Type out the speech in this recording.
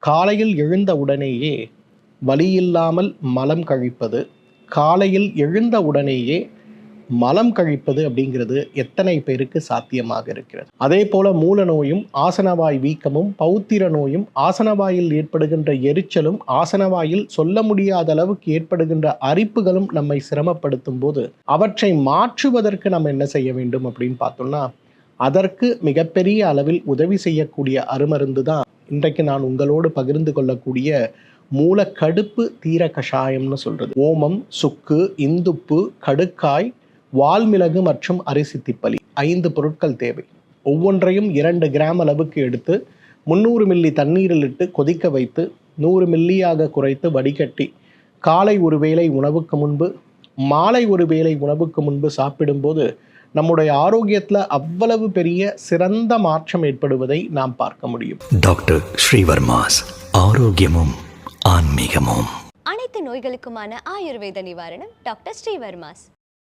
காலையில் எழுந்த உடனேயே வலியில்லாமல் மலம் கழிப்பது, காலையில் எழுந்த உடனேயே மலம் கழிப்பது அப்படிங்கிறது எத்தனை பேருக்கு சாத்தியமாக இருக்கிறது? அதே போல மூல நோயும் ஆசனவாய் வீக்கமும் பௌத்திர நோயும் ஆசனவாயில் ஏற்படுகின்ற எரிச்சலும் ஆசனவாயில் சொல்ல முடியாத அளவுக்கு ஏற்படுகின்ற அரிப்புகளும் நம்மை சிரமப்படுத்தும் போது அவற்றை மாற்றுவதற்கு நம்ம என்ன செய்ய வேண்டும் அப்படின்னு பார்த்தோம்னா, அதற்கு மிகப்பெரிய அளவில் உதவி செய்யக்கூடிய அருமருந்து தான் இன்றைக்கு நான் உங்களோடு பகிர்ந்து கொள்ளக்கூடிய மூலக்கடுப்பு தீர கஷாயம்னு சொல்றது. ஓமம், சுக்கு, இந்துப்பு, கடுக்காய், வால்மிளகு மற்றும் அரிசி திப்பலி 5 பொருட்கள் தேவை. ஒவ்வொன்றையும் 2 கிராம் அளவுக்கு எடுத்து 300 மில்லி தண்ணீரில் இட்டு கொதிக்க வைத்து 100 மில்லியாக குறைத்து வடிகட்டி காலை ஒரு வேளை உணவுக்கு முன்பு, மாலை ஒரு வேளை உணவுக்கு முன்பு சாப்பிடும்போது நம்முடைய ஆரோக்கியத்தில் அவ்வளவு பெரிய சிறந்த மாற்றம் ஏற்படுவதை நாம் பார்க்க முடியும். டாக்டர் ஸ்ரீவர்மாஸ், ஆரோக்கியமும் ஆன்மீகமும். அனைத்து நோய்களுக்குமான ஆயுர்வேத நிவாரணம் டாக்டர் ஸ்ரீவர்மாஸ்.